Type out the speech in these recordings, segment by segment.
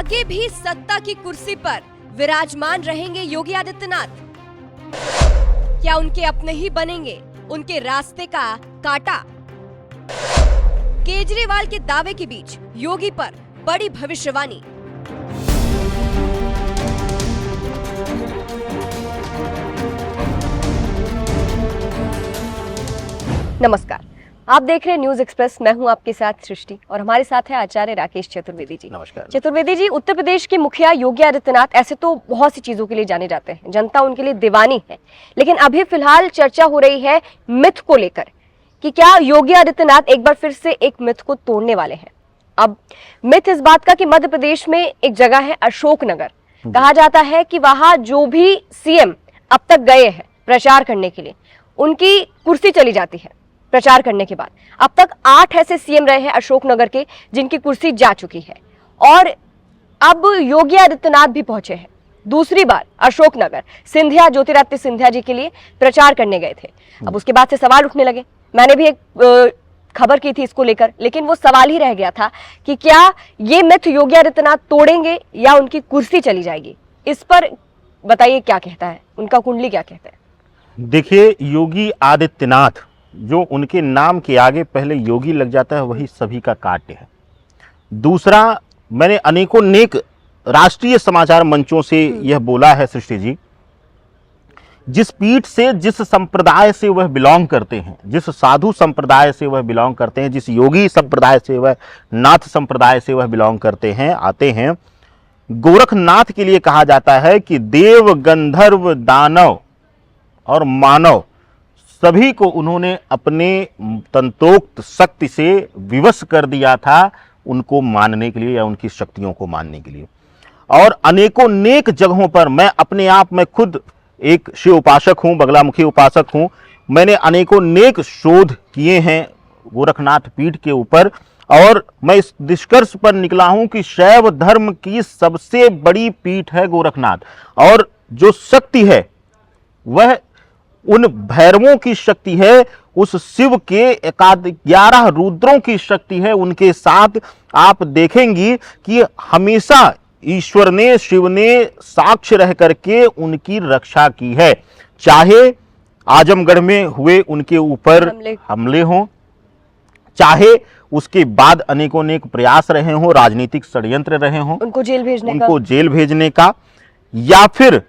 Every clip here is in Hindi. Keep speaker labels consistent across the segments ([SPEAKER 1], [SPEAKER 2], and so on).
[SPEAKER 1] आगे भी सत्ता की कुर्सी पर विराजमान रहेंगे योगी आदित्यनाथ। क्या उनके अपने ही बनेंगे उनके रास्ते का कांटा? केजरीवाल के दावे के बीच योगी पर बड़ी भविष्यवाणी। नमस्कार, आप देख रहे हैं न्यूज एक्सप्रेस। मैं हूं आपके साथ सृष्टि और हमारे साथ है आचार्य राकेश चतुर्वेदी जी।
[SPEAKER 2] नमस्कार
[SPEAKER 1] चतुर्वेदी जी, उत्तर प्रदेश के मुखिया योगी आदित्यनाथ ऐसे तो बहुत सी चीजों के लिए जाने जाते हैं, जनता उनके लिए दीवानी है, लेकिन अभी फिलहाल चर्चा हो रही है मिथ को लेकर कि क्या योगी आदित्यनाथ एक बार फिर से एक मिथ को तोड़ने वाले हैं। अब मिथ इस बात का कि मध्य प्रदेश में एक जगह है अशोकनगर, कहा जाता है कि वहां जो भी सीएम अब तक गए हैं प्रचार करने के लिए, उनकी कुर्सी चली जाती है प्रचार करने के बाद। अब तक 8 ऐसे सीएम रहे हैं अशोकनगर के जिनकी कुर्सी जा चुकी है और अब योगी आदित्यनाथ भी पहुंचे हैं दूसरी बार अशोकनगर। सिंधिया, ज्योतिरादित्य सिंधिया जी के लिए प्रचार करने गए थे। अब उसके बाद से सवाल उठने लगे। मैंने भी एक खबर की थी इसको लेकर, लेकिन वो सवाल ही रह गया था कि क्या ये मिथ योगी आदित्यनाथ तोड़ेंगे या उनकी कुर्सी चली जाएगी। इस पर बताइए क्या कहता है, उनका कुंडली क्या कहता है।
[SPEAKER 2] देखिए, योगी आदित्यनाथ, जो उनके नाम के आगे पहले योगी लग जाता है, वही सभी का काट है। दूसरा, मैंने अनेकों नेक राष्ट्रीय समाचार मंचों से यह बोला है सृष्टि जी, जिस पीठ से, जिस संप्रदाय से वह बिलोंग करते हैं, जिस साधु संप्रदाय से वह बिलोंग करते हैं, जिस योगी संप्रदाय से वह, नाथ संप्रदाय से वह बिलोंग करते हैं, आते हैं, गोरखनाथ के लिए कहा जाता है कि देव, गंधर्व, दानव और मानव सभी को उन्होंने अपने तंत्रोक्त शक्ति से विवश कर दिया था, उनको मानने के लिए या उनकी शक्तियों को मानने के लिए। और अनेकों नेक जगहों पर, मैं अपने आप में खुद एक शिव उपासक हूं, बगलामुखी उपासक हूं, मैंने अनेकों नेक शोध किए हैं गोरखनाथ पीठ के ऊपर और मैं इस निष्कर्ष पर निकला हूं कि शैव धर्म की सबसे बड़ी पीठ है गोरखनाथ। और जो शक्ति है वह उन भैरवों की शक्ति है, उस शिव के 11 रुद्रों की शक्ति है। उनके साथ आप देखेंगी कि हमेशा ईश्वर ने, शिव ने साक्ष्य रह करके उनकी रक्षा की है। चाहे आजमगढ़ में हुए उनके ऊपर हमले हों, चाहे उसके बाद अनेकों अनेक प्रयास रहे हों, राजनीतिक षड्यंत्र रहे हों उनको जेल भेजने का, या फिर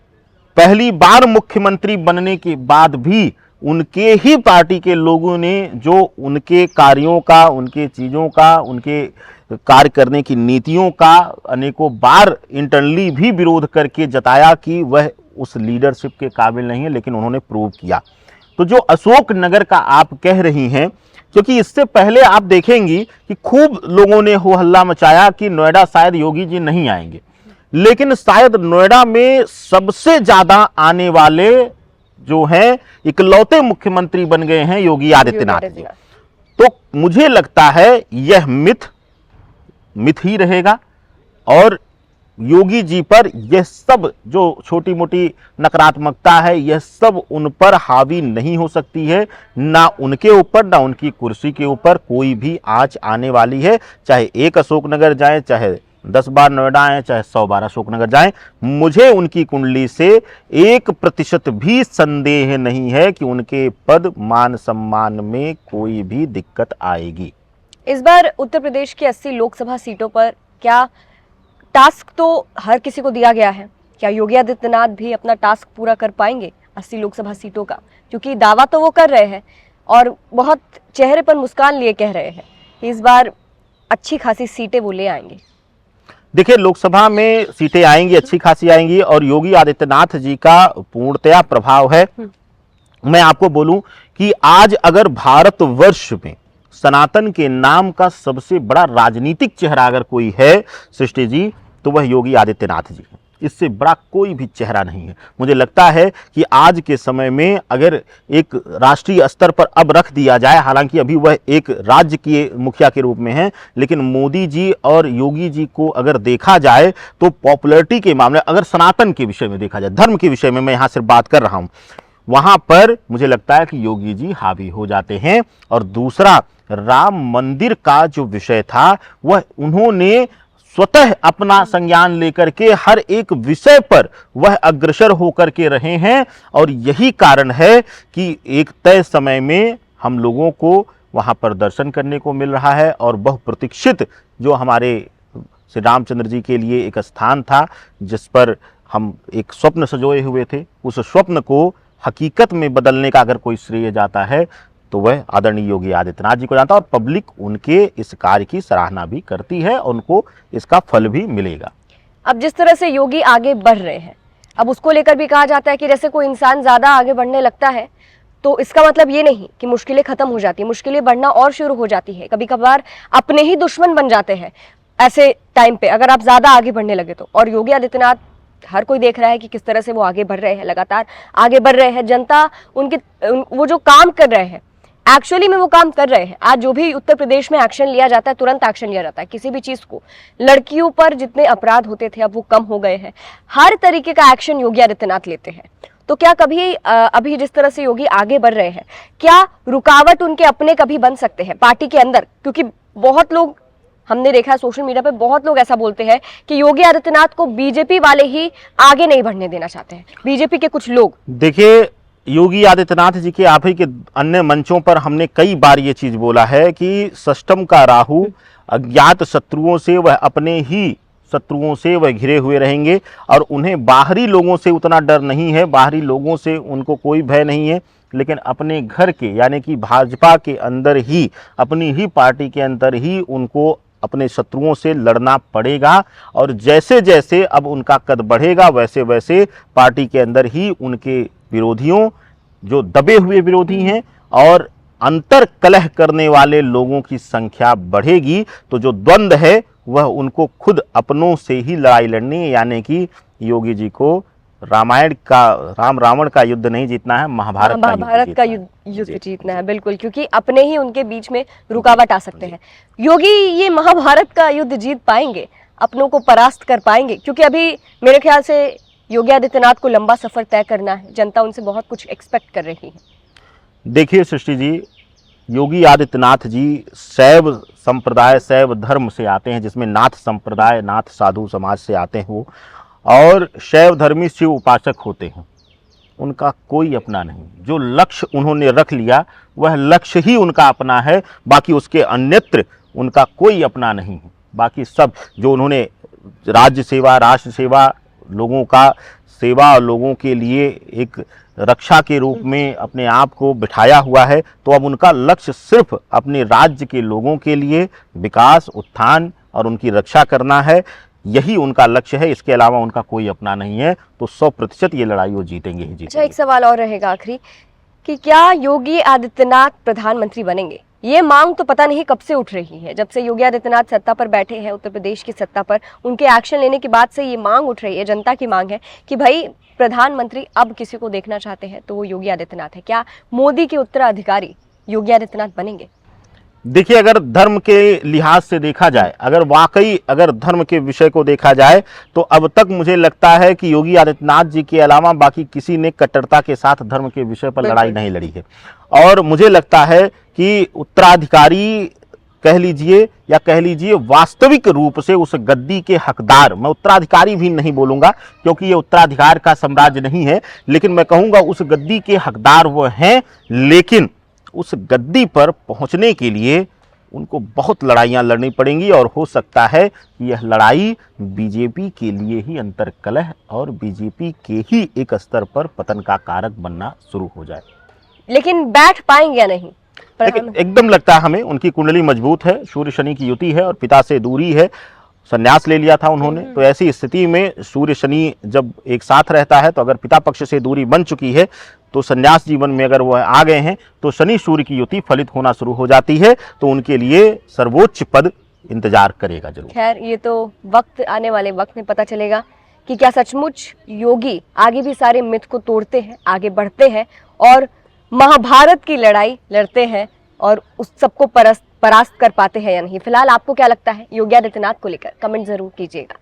[SPEAKER 2] पहली बार मुख्यमंत्री बनने के बाद भी उनके ही पार्टी के लोगों ने जो उनके कार्यों का, उनके चीजों का, उनके कार्य करने की नीतियों का अनेकों बार इंटरनली भी विरोध करके जताया कि वह उस लीडरशिप के काबिल नहीं है, लेकिन उन्होंने प्रूव किया। तो जो अशोकनगर का आप कह रही हैं, क्योंकि इससे पहले आप देखेंगी कि खूब लोगों ने हो हल्ला मचाया कि नोएडा शायद योगी जी नहीं आएंगे, लेकिन शायद नोएडा में सबसे ज्यादा आने वाले जो हैं, इकलौते मुख्यमंत्री बन गए हैं योगी आदित्यनाथ जी। तो मुझे लगता है यह मिथ ही रहेगा और योगी जी पर यह सब जो छोटी मोटी नकारात्मकता है, यह सब उन पर हावी नहीं हो सकती है। ना उनके ऊपर, ना उनकी कुर्सी के ऊपर कोई भी आंच आने वाली है। चाहे एक अशोकनगर जाए, चाहे 10 बार नोएडा आए, चाहे 100 बार अशोकनगर जाएं, मुझे उनकी कुंडली से 1% भी संदेह नहीं है कि उनके पद मान सम्मान में कोई भी दिक्कत आएगी।
[SPEAKER 1] इस बार उत्तर प्रदेश की 80 लोकसभा सीटों पर क्या टास्क तो हर किसी को दिया गया है, क्या योगी आदित्यनाथ भी अपना टास्क पूरा कर पाएंगे 80 लोकसभा सीटों का? क्योंकि दावा तो वो कर रहे हैं और बहुत चेहरे पर मुस्कान लिए कह रहे हैं कि इस बार अच्छी खासी सीटें वो ले आएंगे।
[SPEAKER 2] देखिए, लोकसभा में सीटें आएंगी, अच्छी खासी आएंगी और योगी आदित्यनाथ जी का पूर्णतया प्रभाव है। मैं आपको बोलूं कि आज अगर भारतवर्ष में सनातन के नाम का सबसे बड़ा राजनीतिक चेहरा अगर कोई है सृष्टि जी, तो वह योगी आदित्यनाथ जी है। इससे बड़ा कोई भी चेहरा नहीं है। मुझे लगता है कि आज के समय में अगर एक राष्ट्रीय स्तर पर अब रख दिया जाए, हालांकि अभी वह एक राज्य के मुखिया के रूप में है, लेकिन मोदी जी और योगी जी को अगर देखा जाए तो पॉपुलैरिटी के मामले, अगर सनातन के विषय में देखा जाए, धर्म के विषय में मैं यहाँ सिर्फ बात कर रहा हूँ, वहां पर मुझे लगता है कि योगी जी हावी हो जाते हैं। और दूसरा, राम मंदिर का जो विषय था वह उन्होंने स्वतः अपना संज्ञान लेकर के हर एक विषय पर वह अग्रसर होकर के रहे हैं, और यही कारण है कि एक तय समय में हम लोगों को वहां पर दर्शन करने को मिल रहा है। और बहुप्रतीक्षित जो हमारे श्री रामचंद्र जी के लिए एक स्थान था, जिस पर हम एक स्वप्न सजोए हुए थे, उस स्वप्न को हकीकत में बदलने का अगर कोई श्रेय जाता है तो वह आदरणीय योगी आदित्यनाथ जी को जाता है। और पब्लिक उनके इस कार्य की सराहना भी करती है, और उनको इसका फल भी मिलेगा।
[SPEAKER 1] अब जिस तरह से योगी आगे बढ़ रहे हैं, अब उसको लेकर भी कहा जाता है कि जैसे कोई इंसान ज्यादा आगे बढ़ने लगता है तो इसका मतलब ये नहीं कि मुश्किलें खत्म हो जाती है, मुश्किलें बढ़ना और शुरू हो जाती है। कभी कभार अपने ही दुश्मन बन जाते हैं ऐसे टाइम पे, अगर आप ज्यादा आगे बढ़ने लगे तो। और योगी आदित्यनाथ, हर कोई देख रहा है कि किस तरह से वो आगे बढ़ रहे हैं, लगातार आगे बढ़ रहे हैं। जनता उनके वो जो काम कर रहे हैं, एक्चुअली में वो काम कर रहे हैं। आज जो भी उत्तर प्रदेश में एक्शन लिया जाता है, तुरंत एक्शन लिया जाता है किसी भी चीज को। लड़कियों पर जितने अपराध होते थे अब वो कम हो गए हैं। हर तरीके का एक्शन योगी आदित्यनाथ लेते हैं। तो क्या कभी अभी जिस तरह से योगी आगे बढ़ रहे हैं, क्या रुकावट उनके अपने कभी बन सकते हैं पार्टी के अंदर? क्योंकि बहुत लोग, हमने देखा है सोशल मीडिया पे, बहुत लोग ऐसा बोलते हैं कि योगी आदित्यनाथ को बीजेपी वाले ही आगे नहीं बढ़ने देना चाहते हैं, बीजेपी के कुछ लोग।
[SPEAKER 2] देखिए, योगी आदित्यनाथ जी के आप ही के अन्य मंचों पर हमने कई बार ये चीज बोला है कि सष्टम का राहु अज्ञात शत्रुओं से, वह अपने ही शत्रुओं से वह घिरे हुए रहेंगे, और उन्हें बाहरी लोगों से उतना डर नहीं है, बाहरी लोगों से उनको कोई भय नहीं है। लेकिन अपने घर के, यानी कि भाजपा के अंदर ही, अपनी ही पार्टी के अंदर ही उनको अपने शत्रुओं से लड़ना पड़ेगा। और जैसे जैसे अब उनका कद बढ़ेगा, वैसे वैसे पार्टी के अंदर ही उनके विरोधियों, जो दबे हुए विरोधी हैं और अंतर कलह करने वाले लोगों की संख्या बढ़ेगी। तो जो द्वंद्व है वह उनको खुद अपनों से ही लड़ाई लड़नी है। यानी कि योगी जी को रामायण का, राम रावण का युद्ध नहीं जीतना है, महाभारत का
[SPEAKER 1] युद्ध जीतना है। बिल्कुल, क्योंकि अपने ही उनके बीच में रुकावट आ सकते हैं। योगी ये महाभारत का युद्ध जीत पाएंगे, अपनों को परास्त कर पाएंगे? क्योंकि अभी मेरे ख्याल से योगी आदित्यनाथ को लंबा सफर तय करना है, जनता उनसे बहुत कुछ एक्सपेक्ट कर रही है।
[SPEAKER 2] देखिए सृष्टि जी, योगी आदित्यनाथ जी शैव संप्रदाय, शैव धर्म से आते हैं, जिसमें नाथ संप्रदाय, नाथ साधु समाज से आते हैं वो, और शैव धर्मी शिव उपासक होते हैं। उनका कोई अपना नहीं, जो लक्ष्य उन्होंने रख लिया वह लक्ष्य ही उनका अपना है, बाकी उसके अन्यत्र उनका कोई अपना नहीं है। बाकी सब जो उन्होंने राज्य सेवा, राष्ट्र सेवा, लोगों का सेवा और लोगों के लिए एक रक्षा के रूप में अपने आप को बिठाया हुआ है, तो अब उनका लक्ष्य सिर्फ अपने राज्य के लोगों के लिए विकास, उत्थान और उनकी रक्षा करना है। यही उनका लक्ष्य है, इसके अलावा उनका कोई अपना नहीं है। तो 100% ये लड़ाई वो जीतेंगे ही जीतेंगे।
[SPEAKER 1] अच्छा, एक सवाल और रहेगा आखिरी, कि क्या योगी आदित्यनाथ प्रधानमंत्री बनेंगे? ये मांग तो पता नहीं कब से उठ रही है, जब से योगी आदित्यनाथ सत्ता पर बैठे हैं, उत्तर प्रदेश की सत्ता पर, उनके एक्शन लेने के बाद से ये मांग उठ रही है, जनता की मांग है कि भाई प्रधानमंत्री अब किसी को देखना चाहते हैं तो वो योगी आदित्यनाथ है। क्या मोदी के उत्तराधिकारी योगी आदित्यनाथ बनेंगे?
[SPEAKER 2] देखिए, अगर धर्म के लिहाज से देखा जाए, अगर वाकई अगर धर्म के विषय को देखा जाए, तो अब तक मुझे लगता है कि योगी आदित्यनाथ जी के अलावा बाकी किसी ने कट्टरता के साथ धर्म के विषय पर लड़ाई नहीं लड़ी है। और मुझे लगता है कि उत्तराधिकारी कह लीजिए या कह लीजिए वास्तविक रूप से उस गद्दी के हकदार, मैं उत्तराधिकारी भी नहीं बोलूंगा क्योंकि ये उत्तराधिकार का साम्राज्य नहीं है, लेकिन मैं कहूंगा उस गद्दी के हकदार वो हैं। लेकिन उस गद्दी पर पहुंचने के लिए उनको बहुत लड़ाइयां लड़नी पड़ेंगी, और हो सकता है कि यह लड़ाई बीजेपी के लिए ही अंतर्कलह और बीजेपी के ही एक स्तर पर पतन का कारक बनना शुरू हो जाए।
[SPEAKER 1] लेकिन बैठ पाएंगे या नहीं?
[SPEAKER 2] लेकिन एकदम लगता है हमें उनकी कुंडली मजबूत है, सूर्य शनि की युति है और पिता से दूरी है, संन्यास ले लिया था उन्होंने। तो ऐसी स्थिति में सूर्य शनि जब एक साथ रहता है, तो अगर पिता पक्ष से दूरी बन चुकी है तो संन्यास जीवन में अगर वह आ गए हैं, तो शनि सूर्य की युति फलित होना शुरू हो जाती है। तो उनके लिए सर्वोच्च पद इंतजार करेगा जरूर।
[SPEAKER 1] खैर, ये तो वक्त, आने वाले वक्त में पता चलेगा कि क्या सचमुच योगी आगे भी सारे मिथ को तोड़ते हैं, आगे बढ़ते हैं और महाभारत की लड़ाई लड़ते हैं और उस सबको परास्त कर पाते हैं या नहीं। फिलहाल आपको क्या लगता है योगी आदित्यनाथ को लेकर? कमेंट जरूर कीजिएगा।